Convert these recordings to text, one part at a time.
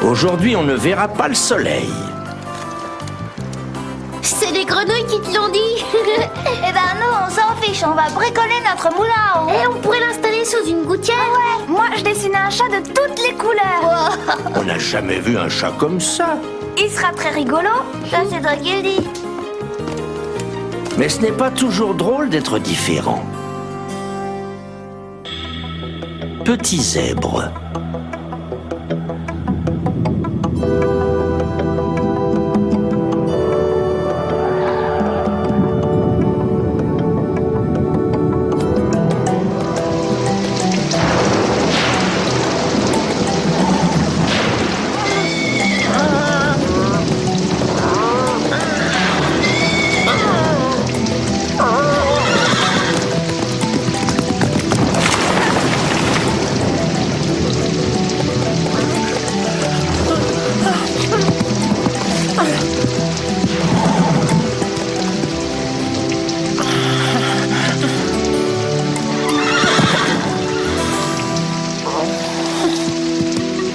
Aujourd'hui, on ne verra pas le soleil. C'est les grenouilles qui te l'ont dit. Eh ben nous, on s'en fiche, on va bricoler notre moulin à eau. Et on pourrait l'installer sous une gouttière. Ouais, moi je dessinais un chat de toutes les couleurs. On n'a jamais vu un chat comme ça. Il sera très rigolo. Ça, c'est toi qui le dis. Mais ce n'est pas toujours drôle d'être différent. Petit zèbre.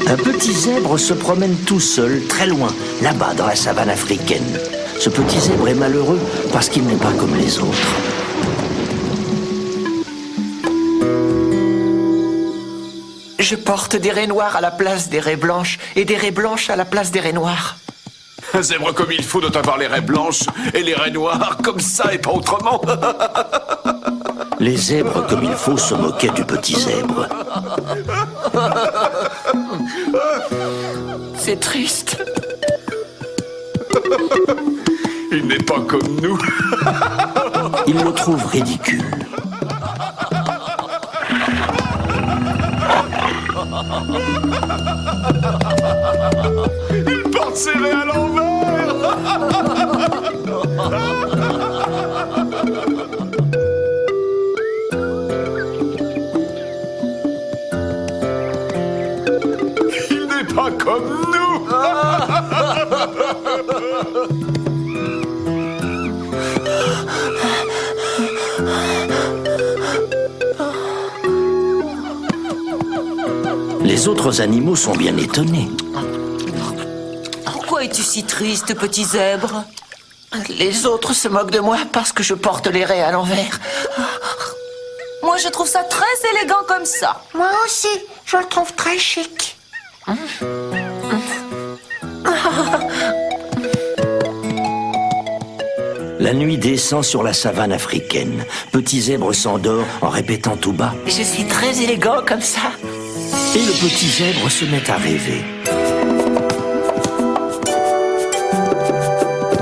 Un petit zèbre se promène tout seul, très loin, là-bas dans la savane africaine. Ce petit zèbre est malheureux parce qu'il n'est pas comme les autres. Je porte des raies noires à la place des raies blanches et des raies blanches à la place des raies noires. Un zèbre comme il faut doit avoir les raies blanches et les raies noires, comme ça et pas autrement. Les zèbres, comme il faut, se moquaient du petit zèbre. C'est triste. Il n'est pas comme nous. Ils le trouvent ridicule. Il porte ses raies à l'envers. Il n'est pas comme nous. Les autres animaux sont bien étonnés. Pourquoi es-tu si triste, petit zèbre? Les autres se moquent de moi parce que je porte les raies à l'envers. Moi, je trouve ça très élégant comme ça. Moi aussi, je le trouve très chic. La nuit descend sur la savane africaine. Petit zèbre s'endort en répétant tout bas. Je suis très élégant comme ça. Et le petit zèbre se met à rêver.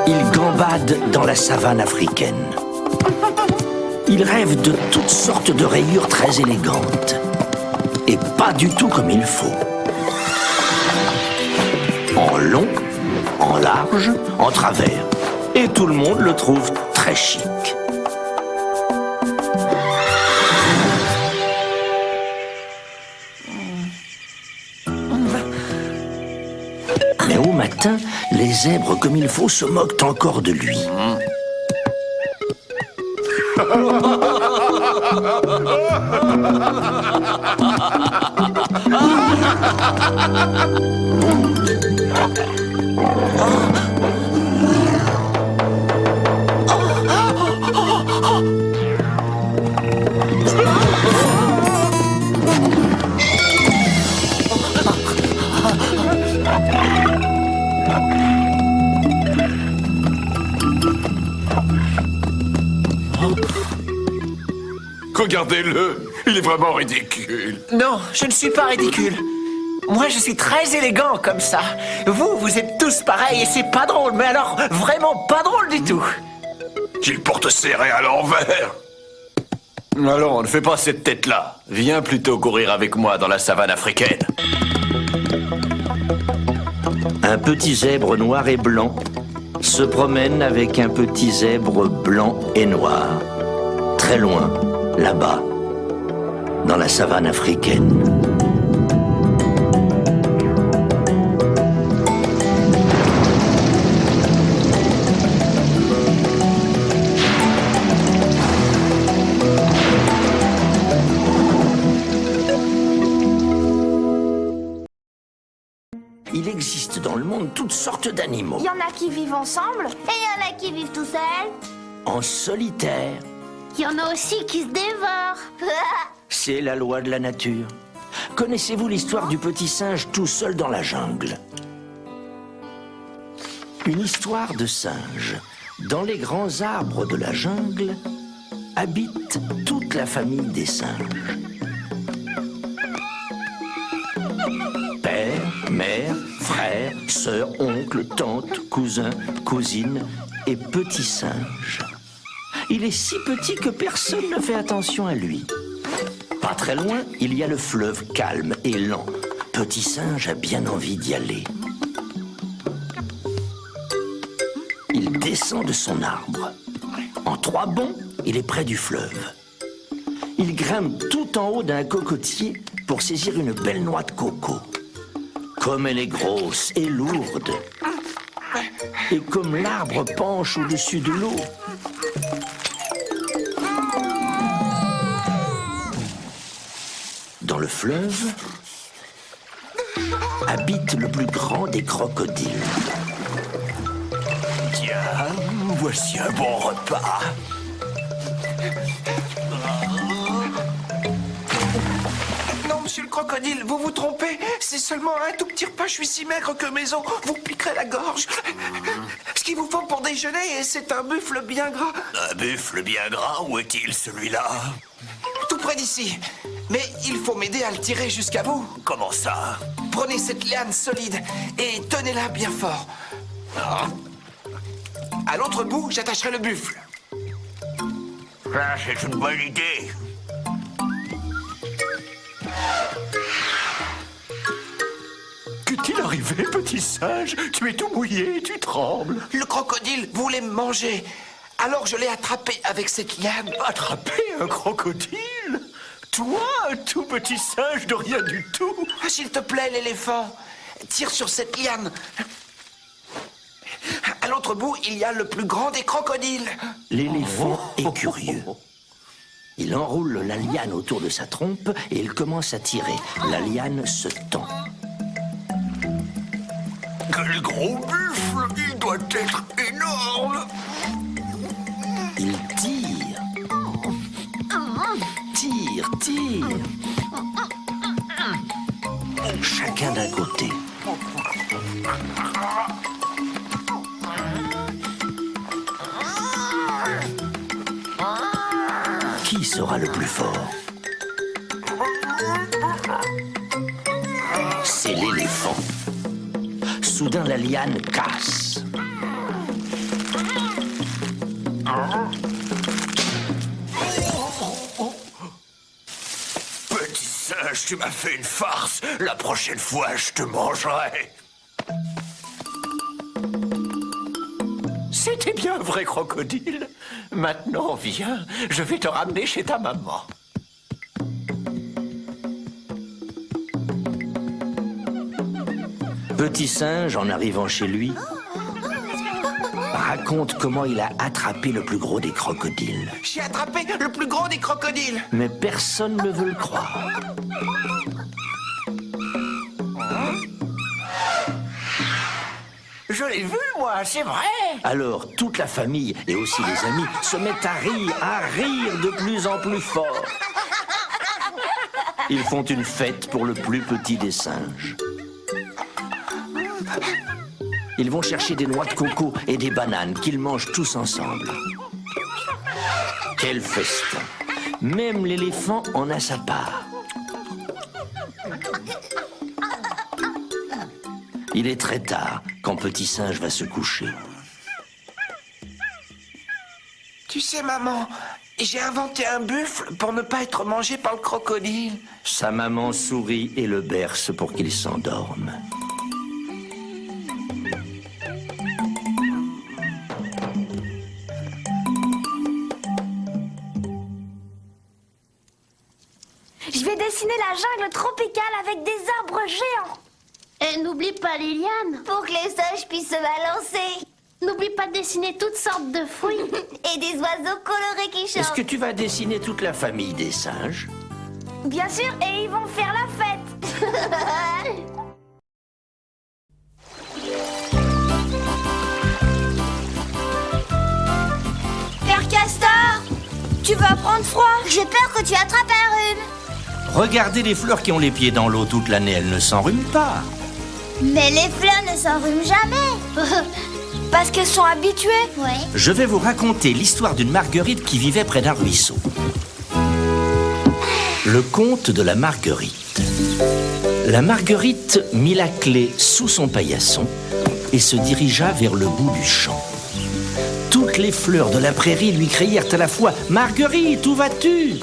Il gambade dans la savane africaine. Il rêve de toutes sortes de rayures très élégantes. Et pas du tout comme il faut. En long, en large, en travers. Et tout le monde le trouve très chic. Mais au matin, les zèbres, comme il faut, se moquent encore de lui. Regardez-le, il est vraiment ridicule. Non, je ne suis pas ridicule. Moi, je suis très élégant comme ça. Vous êtes tous pareils et c'est pas drôle, mais alors vraiment pas drôle du tout. Il porte ses raies à l'envers. Allons, ne fais pas cette tête-là. Viens plutôt courir avec moi dans la savane africaine. Un petit zèbre noir et blanc se promène avec un petit zèbre blanc et noir. Très loin, là-bas, dans la savane africaine. Il monde toutes sortes d'animaux. Il y en a qui vivent ensemble. Et il y en a qui vivent tout seuls. En solitaire. Il y en a aussi qui se dévorent. C'est la loi de la nature. Connaissez-vous l'histoire du petit singe tout seul dans la jungle? Une histoire de singe. Dans les grands arbres de la jungle habite toute la famille des singes. Père, mère, frère, sœur, oncle, tante, cousin, cousine et petit singe. Il est si petit que personne ne fait attention à lui. Pas très loin, il y a le fleuve calme et lent. Petit singe a bien envie d'y aller. Il descend de son arbre. En 3 bonds, il est près du fleuve. Il grimpe tout en haut d'un cocotier pour saisir une belle noix de coco. Comme elle est grosse et lourde, et comme l'arbre penche au-dessus de l'eau, dans le fleuve habite le plus grand des crocodiles. Tiens, voici un bon repas. Non, monsieur le crocodile, vous vous trompez. C'est seulement un tout petit repas. Je suis si maigre que mes os vous piqueraient la gorge. Ce qu'il vous faut pour déjeuner, c'est un buffle bien gras. Un buffle bien gras, où est-il celui-là? Tout près d'ici. Mais il faut m'aider à le tirer jusqu'à vous. Comment ça? Prenez cette liane solide et tenez-la bien fort. À l'autre bout, j'attacherai le buffle. Ça, c'est une bonne idée. Qu'est-il arrivé, petit singe? Tu es tout mouillé, tu trembles. Le crocodile voulait me manger. Alors je l'ai attrapé avec cette liane. Attraper un crocodile? Toi, un tout petit singe de rien du tout? Ah, s'il te plaît, l'éléphant, tire sur cette liane. À l'autre bout, il y a le plus grand des crocodiles. L'éléphant est curieux. Il enroule la liane autour de sa trompe et il commence à tirer. La liane se tend. Quel gros buffle! Il doit être énorme! Il tire. Tire. Chacun d'un côté. Qui sera le plus fort? C'est l'éléphant. Soudain, la liane casse. Petit singe, tu m'as fait une farce. La prochaine fois, je te mangerai. C'était bien un vrai crocodile. Maintenant, viens, je vais te ramener chez ta maman. Petit singe, en arrivant chez lui, raconte comment il a attrapé le plus gros des crocodiles. J'ai attrapé le plus gros des crocodiles. Mais personne ne veut le croire. Je l'ai vu, moi, c'est vrai. Alors, toute la famille et aussi les amis se mettent à rire de plus en plus fort. Ils font une fête pour le plus petit des singes. Ils vont chercher des noix de coco et des bananes qu'ils mangent tous ensemble. Quel festin! Même l'éléphant en a sa part. Il est très tard quand Petit Singe va se coucher. Tu sais, maman, j'ai inventé un buffle pour ne pas être mangé par le crocodile. Sa maman sourit et le berce pour qu'il s'endorme. Je vais dessiner la jungle tropicale avec des arbres géants. Et n'oublie pas les lianes. Pour que les singes puissent se balancer. N'oublie pas de dessiner toutes sortes de fruits. Et des oiseaux colorés qui Est-ce chantent. que tu vas dessiner toute la famille des singes? Bien sûr, et ils vont faire la fête. Tu vas prendre froid. J'ai peur que tu attrapes un rhume. Regardez les fleurs qui ont les pieds dans l'eau toute l'année, elles ne s'enrhument pas. Mais les fleurs ne s'enrhument jamais. Parce qu'elles sont habituées. Oui. Je vais vous raconter l'histoire d'une marguerite qui vivait près d'un ruisseau. Le conte de la marguerite. La marguerite mit la clé sous son paillasson et se dirigea vers le bout du champ. Toutes les fleurs de la prairie lui crièrent à la fois « Marguerite, où vas-tu »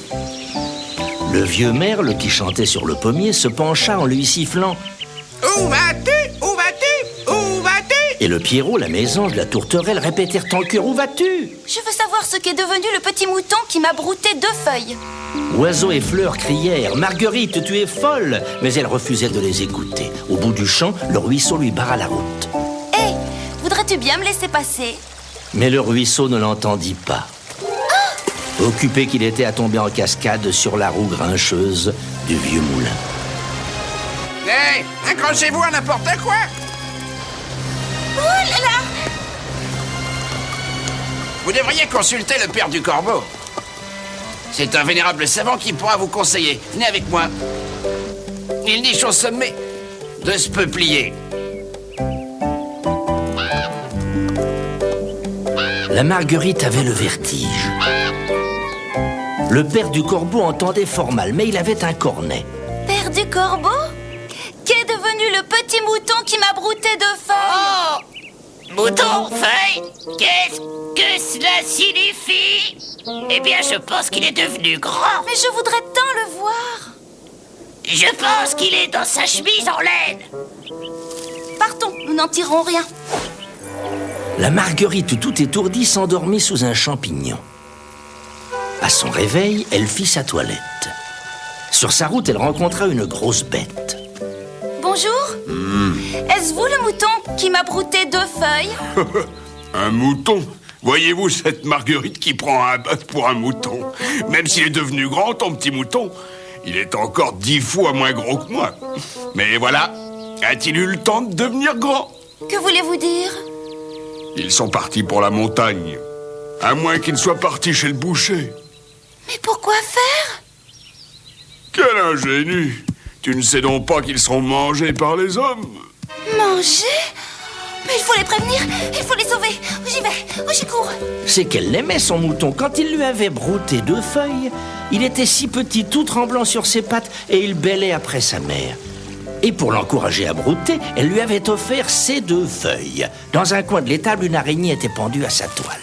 Le vieux merle qui chantait sur le pommier se pencha en lui sifflant « Où vas-tu? Où vas-tu? Où vas-tu » Et le Pierrot, la mésange, la tourterelle répétèrent en chœur « Où vas-tu » Je veux savoir ce qu'est devenu le petit mouton qui m'a brouté 2 feuilles. Oiseaux et fleurs crièrent « Marguerite, tu es folle !» Mais elle refusait de les écouter. Au bout du champ, le ruisseau lui barra la route. Hé, voudrais-tu bien me laisser passer? Mais le ruisseau ne l'entendit pas. Occupé qu'il était à tomber en cascade sur la roue grincheuse du vieux moulin. Hé, accrochez-vous à n'importe quoi. Oh là là! Vous devriez consulter le père du corbeau. C'est un vénérable savant qui pourra vous conseiller. Venez avec moi. Il niche au sommet de ce peuplier. La marguerite avait le vertige. Le père du corbeau entendait fort mal, mais il avait un cornet. Père du corbeau? Qu'est devenu le petit mouton qui m'a brouté 2 feuilles? Oh! Mouton, feuille, qu'est-ce que cela signifie? Eh bien, je pense qu'il est devenu grand. Mais je voudrais tant le voir. Je pense qu'il est dans sa chemise en laine. Partons, nous n'en tirerons rien. La marguerite, tout étourdie, s'endormit sous un champignon. À son réveil, elle fit sa toilette. Sur sa route, elle rencontra une grosse bête. Bonjour. Est-ce vous le mouton qui m'a brouté 2 feuilles? Un mouton? Voyez-vous cette marguerite qui prend un bœuf pour un mouton? Même s'il est devenu grand, ton petit mouton, il est encore 10 fois moins gros que moi. Mais voilà, a-t-il eu le temps de devenir grand? Que voulez-vous dire? Ils sont partis pour la montagne. À moins qu'ils soient partis chez le boucher. Mais pourquoi faire? Quel ingénu! Tu ne sais donc pas qu'ils seront mangés par les hommes? Manger? Mais il faut les prévenir, il faut les sauver. J'y vais, j'y cours. C'est qu'elle l'aimait, son mouton. Quand il lui avait brouté 2 feuilles, il était si petit, tout tremblant sur ses pattes, et il bêlait après sa mère. Et pour l'encourager à brouter, elle lui avait offert ces 2 feuilles. Dans un coin de l'étable, une araignée était pendue à sa toile.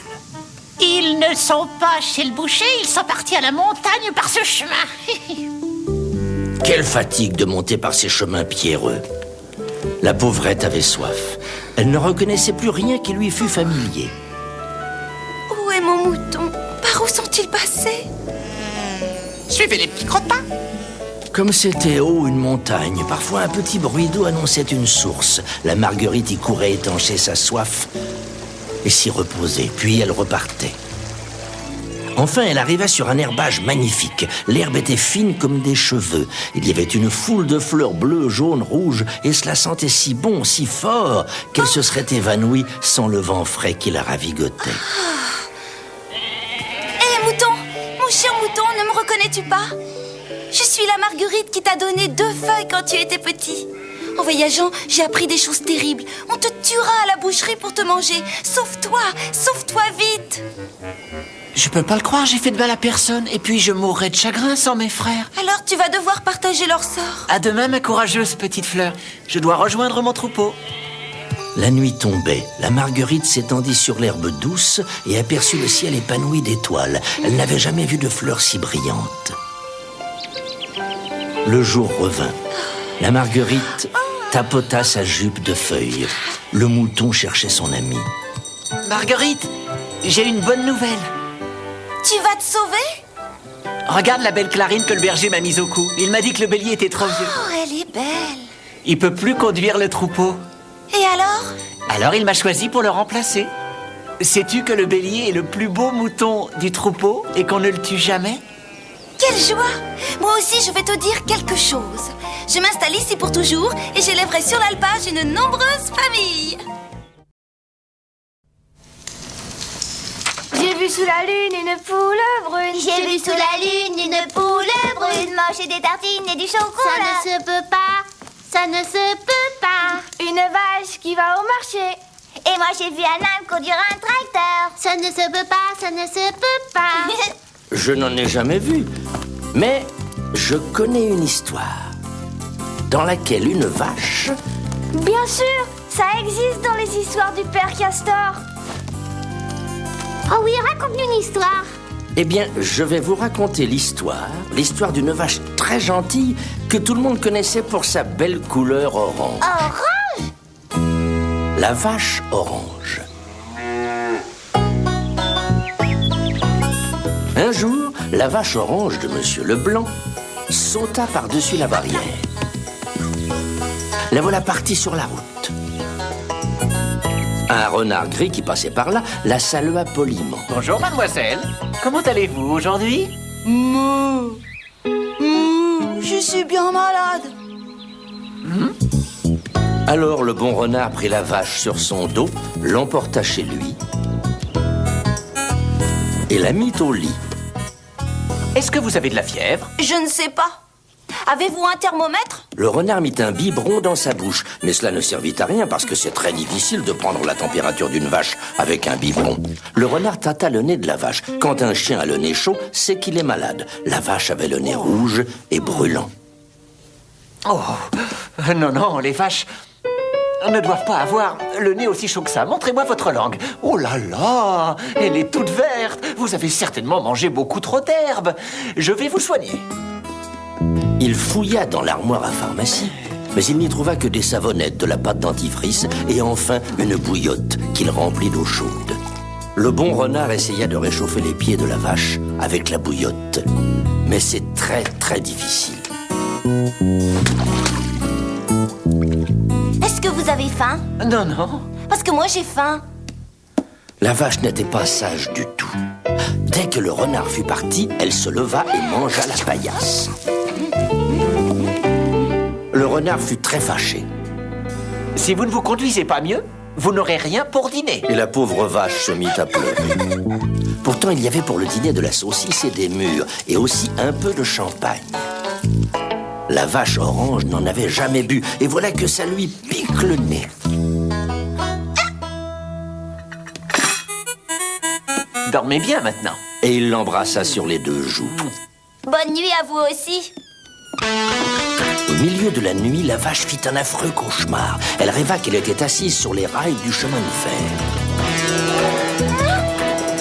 Ils ne sont pas chez le boucher, ils sont partis à la montagne par ce chemin. Quelle fatigue de monter par ces chemins pierreux. La pauvrette avait soif. Elle ne reconnaissait plus rien qui lui fût familier. Où est mon mouton? Par où sont-ils passés? Suivez les petits crottins. Comme c'était haut une montagne, parfois un petit bruit d'eau annonçait une source. La marguerite y courait étancher sa soif et s'y reposer, puis elle repartait. Enfin, elle arriva sur un herbage magnifique. L'herbe était fine comme des cheveux. Il y avait une foule de fleurs bleues, jaunes, rouges, et cela sentait si bon, si fort, qu'elle se serait évanouie sans le vent frais qui la ravigotait. Hé, mouton! Mon cher mouton, ne me reconnais-tu pas? Je suis la marguerite qui t'a donné 2 feuilles quand tu étais petit. En voyageant, j'ai appris des choses terribles. On te tuera à la boucherie pour te manger. Sauve-toi vite! Je peux pas le croire, j'ai fait de mal à personne. Et puis je mourrais de chagrin sans mes frères. Alors tu vas devoir partager leur sort. À demain, ma courageuse petite fleur. Je dois rejoindre mon troupeau. La nuit tombait. La marguerite s'étendit sur l'herbe douce et aperçut le ciel épanoui d'étoiles. Elle n'avait jamais vu de fleurs si brillantes. Le jour revint. La marguerite tapota sa jupe de feuilles. Le mouton cherchait son ami. Marguerite, j'ai une bonne nouvelle. Tu vas te sauver? Regarde la belle clarine que le berger m'a mise au cou. Il m'a dit que le bélier était trop vieux. Oh, elle est belle. Il peut plus conduire le troupeau. Et alors? Alors il m'a choisi pour le remplacer. Sais-tu que le bélier est le plus beau mouton du troupeau et qu'on ne le tue jamais? Quelle joie! Moi aussi, je vais te dire quelque chose. Je m'installe ici pour toujours et j'élèverai sur l'alpage une nombreuse famille. J'ai vu vu sous la lune une poule brune. J'ai vu sous la lune une poule brune manger des tartines et du chocolat. Ça ne se peut pas, ça ne se peut pas. Une vache qui va au marché. Et moi j'ai vu un âne conduire un tracteur. Ça ne se peut pas, ça ne se peut pas. Je n'en ai jamais vu, mais je connais une histoire dans laquelle une vache... Bien sûr, ça existe dans les histoires du père Castor. Oh oui, raconte-nous une histoire. Eh bien, je vais vous raconter l'histoire d'une vache très gentille que tout le monde connaissait pour sa belle couleur orange. Orange? La vache orange. Un jour, la vache orange de Monsieur Leblanc sauta par-dessus la barrière. La voilà partie sur la route. Un renard gris qui passait par là la salua poliment. Bonjour, mademoiselle. Comment allez-vous aujourd'hui? Je suis bien malade. Alors le bon renard prit la vache sur son dos, l'emporta chez lui et la mit au lit. Est-ce que vous avez de la fièvre? Je ne sais pas. Avez-vous un thermomètre? Le renard mit un biberon dans sa bouche, mais cela ne servit à rien parce que c'est très difficile de prendre la température d'une vache avec un biberon. Le renard tâta le nez de la vache. Quand un chien a le nez chaud, c'est qu'il est malade. La vache avait le nez rouge et brûlant. Oh, non, non, les vaches ne doivent pas avoir le nez aussi chaud que ça. Montrez-moi votre langue. Oh là là, elle est toute verte. Vous avez certainement mangé beaucoup trop d'herbes. Je vais vous soigner. Il fouilla dans l'armoire à pharmacie, mais il n'y trouva que des savonnettes, de la pâte dentifrice et enfin une bouillotte qu'il remplit d'eau chaude. Le bon renard essaya de réchauffer les pieds de la vache avec la bouillotte, mais c'est très très difficile. Est-ce que vous avez faim? Non, non. Parce que moi j'ai faim. La vache n'était pas sage du tout. Dès que le renard fut parti, elle se leva et mangea la paillasse. Le renard fut très fâché. Si vous ne vous conduisez pas mieux, vous n'aurez rien pour dîner. Et la pauvre vache se mit à pleurer. Pourtant, il y avait pour le dîner de la saucisse et des mûres, et aussi un peu de champagne. La vache orange n'en avait jamais bu, et voilà que ça lui pique le nez. Dormez bien maintenant. Et il l'embrassa sur les deux joues. Bonne nuit à vous aussi. Au milieu de la nuit, la vache fit un affreux cauchemar. Elle rêva qu'elle était assise sur les rails du chemin de fer.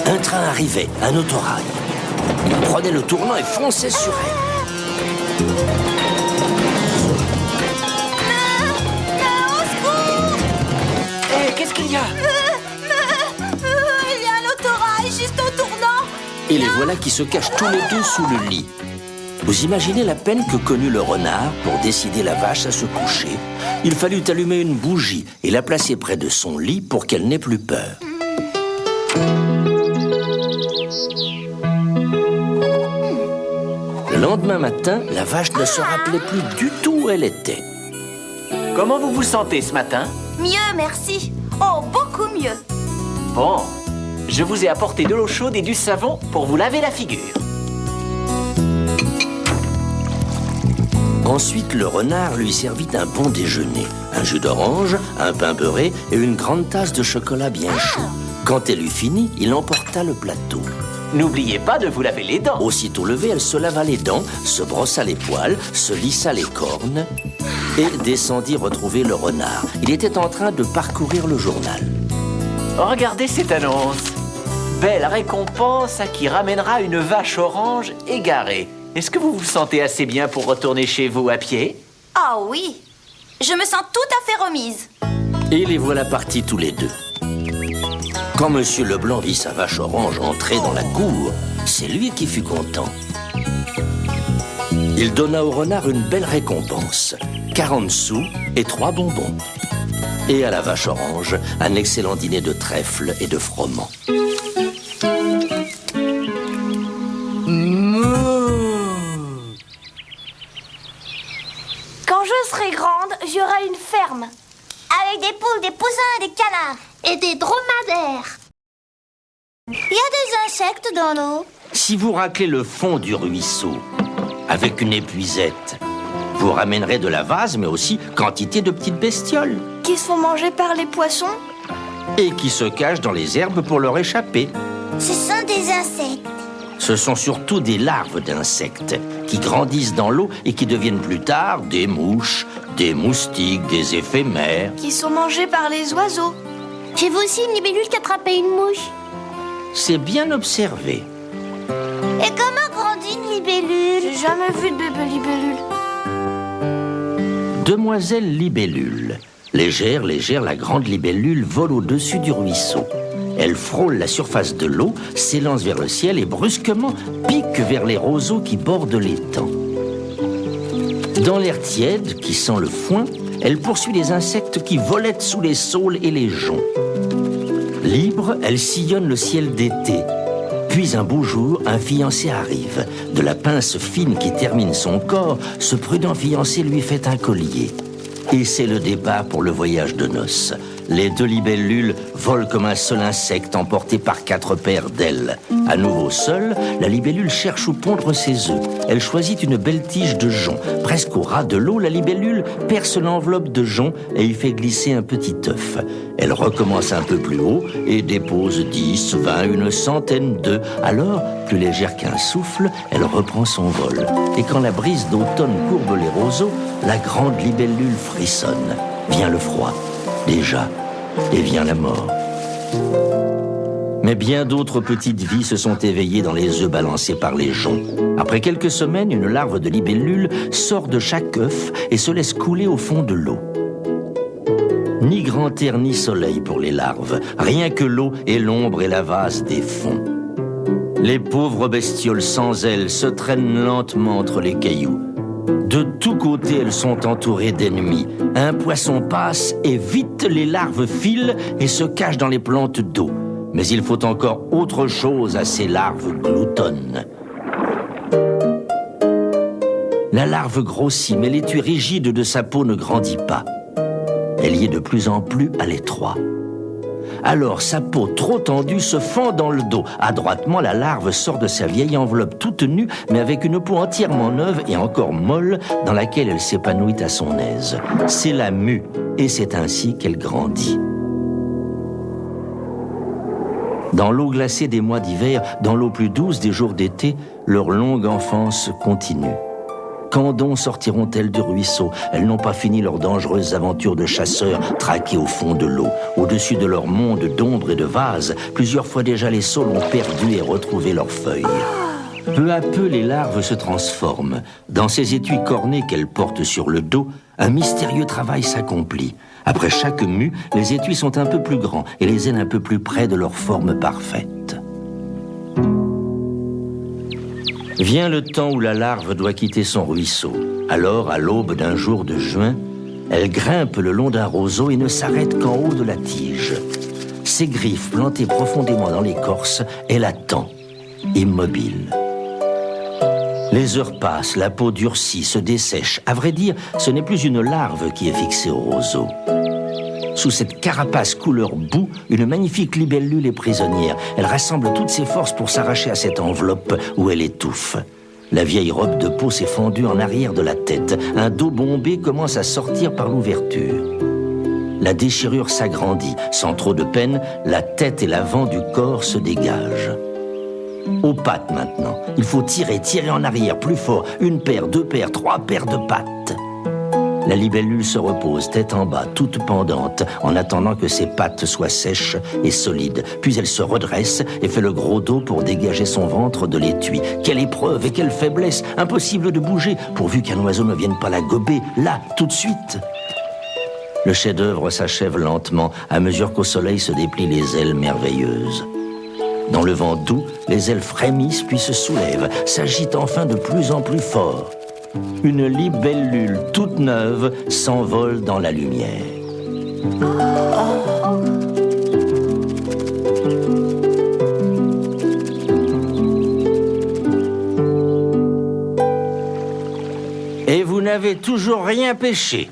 Un train arrivait, un autorail. Il prenait le tournant et fonçait sur elle. Au secours! Hé, qu'est-ce qu'il y a? Il y a un autorail juste au tournant. Et les voilà qui se cachent tous les deux sous le lit. Vous imaginez la peine que connut le renard pour décider la vache à se coucher. Il fallut allumer une bougie et la placer près de son lit pour qu'elle n'ait plus peur. Le lendemain matin, la vache ne se rappelait plus du tout où elle était. Comment vous vous sentez ce matin? Mieux, merci. Oh, beaucoup mieux. Bon, je vous ai apporté de l'eau chaude et du savon pour vous laver la figure. Ensuite, le renard lui servit un bon déjeuner. Un jus d'orange, un pain beurré et une grande tasse de chocolat bien chaud. Quand elle eut fini, il emporta le plateau. N'oubliez pas de vous laver les dents. Aussitôt levée, elle se lava les dents, se brossa les poils, se lissa les cornes et descendit retrouver le renard. Il était en train de parcourir le journal. Regardez cette annonce. Belle récompense à qui ramènera une vache orange égarée. Est-ce que vous vous sentez assez bien pour retourner chez vous à pied? Ah oui. Je me sens tout à fait remise. Et les voilà partis tous les deux. Quand Monsieur Leblanc vit sa vache orange entrer dans la cour, c'est lui qui fut content. Il donna au renard une belle récompense, 40 sous et 3 bonbons. Et à la vache orange, un excellent dîner de trèfle et de froment. Quand je serai grande, j'aurai une ferme. Avec des poules, des poussins et des canards. Et des dromadaires. Il y a des insectes dans l'eau. Si vous raclez le fond du ruisseau avec une épuisette, vous ramènerez de la vase, mais aussi quantité de petites bestioles. Qui se font manger par les poissons? Et qui se cachent dans les herbes pour leur échapper. Ce sont des insectes. Ce sont surtout des larves d'insectes qui grandissent dans l'eau et qui deviennent plus tard des mouches, des moustiques, des éphémères. Qui sont mangés par les oiseaux. J'ai vu aussi une libellule qui attrapait une mouche. C'est bien observé. Et comment grandit une libellule? J'ai jamais vu de bébé libellule. Demoiselle libellule. Légère, la grande libellule vole au-dessus du ruisseau. Elle frôle la surface de l'eau, s'élance vers le ciel et brusquement pique vers les roseaux qui bordent l'étang. Dans l'air tiède, qui sent le foin, elle poursuit les insectes qui volettent sous les saules et les joncs. Libre, elle sillonne le ciel d'été. Puis un beau jour, un fiancé arrive. De la pince fine qui termine son corps, ce prudent fiancé lui fait un collier. Et c'est le départ pour le voyage de noces. Les deux libellules volent comme un seul insecte emporté par 4 paires d'ailes. À nouveau seule, la libellule cherche où pondre ses œufs. Elle choisit une belle tige de jonc. Presque au ras de l'eau, la libellule perce l'enveloppe de jonc et y fait glisser un petit œuf. Elle recommence un peu plus haut et dépose 10, 20, une centaine d'œufs. Alors, plus légère qu'un souffle, elle reprend son vol. Et quand la brise d'automne courbe les roseaux, la grande libellule frissonne. Vient le froid, déjà, et vient la mort. Mais bien d'autres petites vies se sont éveillées dans les œufs balancés par les joncs. Après quelques semaines, une larve de libellule sort de chaque œuf et se laisse couler au fond de l'eau. Ni grand air ni soleil pour les larves, rien que l'eau et l'ombre et la vase des fonds. Les pauvres bestioles sans ailes se traînent lentement entre les cailloux. De tous côtés, elles sont entourées d'ennemis. Un poisson passe et vite les larves filent et se cachent dans les plantes d'eau. Mais il faut encore autre chose à ces larves gloutonnes. La larve grossit, mais l'étui rigide de sa peau ne grandit pas. Elle y est de plus en plus à l'étroit. Alors sa peau trop tendue se fend dans le dos. Adroitement, la larve sort de sa vieille enveloppe toute nue, mais avec une peau entièrement neuve et encore molle, dans laquelle elle s'épanouit à son aise. C'est la mue, et c'est ainsi qu'elle grandit. Dans l'eau glacée des mois d'hiver, dans l'eau plus douce des jours d'été, leur longue enfance continue. Quand donc sortiront-elles du ruisseau? Elles n'ont pas fini leurs dangereuses aventures de chasseurs traqués au fond de l'eau. Au-dessus de leur monde d'ombre et de vases, plusieurs fois déjà les saules ont perdu et retrouvé leurs feuilles. Peu à peu, les larves se transforment. Dans ces étuis cornés qu'elles portent sur le dos, un mystérieux travail s'accomplit. Après chaque mue, les étuis sont un peu plus grands et les ailes un peu plus près de leur forme parfaite. Vient le temps où la larve doit quitter son ruisseau. Alors, à l'aube d'un jour de juin, elle grimpe le long d'un roseau et ne s'arrête qu'en haut de la tige. Ses griffes plantées profondément dans l'écorce, elle attend, immobile. Les heures passent, la peau durcit, se dessèche. À vrai dire, ce n'est plus une larve qui est fixée au roseau. Sous cette carapace couleur boue, une magnifique libellule est prisonnière. Elle rassemble toutes ses forces pour s'arracher à cette enveloppe où elle étouffe. La vieille robe de peau s'est fendue en arrière de la tête. Un dos bombé commence à sortir par l'ouverture. La déchirure s'agrandit. Sans trop de peine, la tête et l'avant du corps se dégagent. Aux pattes maintenant. Il faut tirer en arrière, plus fort. 1 paire, 2 paires, 3 paires de pattes. La libellule se repose, tête en bas, toute pendante, en attendant que ses pattes soient sèches et solides. Puis elle se redresse et fait le gros dos pour dégager son ventre de l'étui. Quelle épreuve et quelle faiblesse! Impossible de bouger, pourvu qu'un oiseau ne vienne pas la gober, là, tout de suite. Le chef-d'œuvre s'achève lentement, à mesure qu'au soleil se déplient les ailes merveilleuses. Dans le vent doux, les ailes frémissent puis se soulèvent, s'agitent enfin de plus en plus fort. Une libellule toute neuve s'envole dans la lumière. Et vous n'avez toujours rien pêché.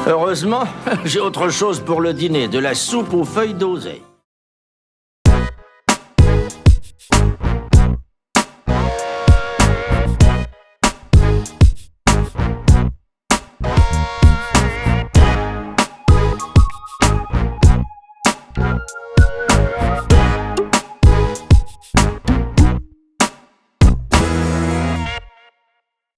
Heureusement, j'ai autre chose pour le dîner, de la soupe aux feuilles d'oseille.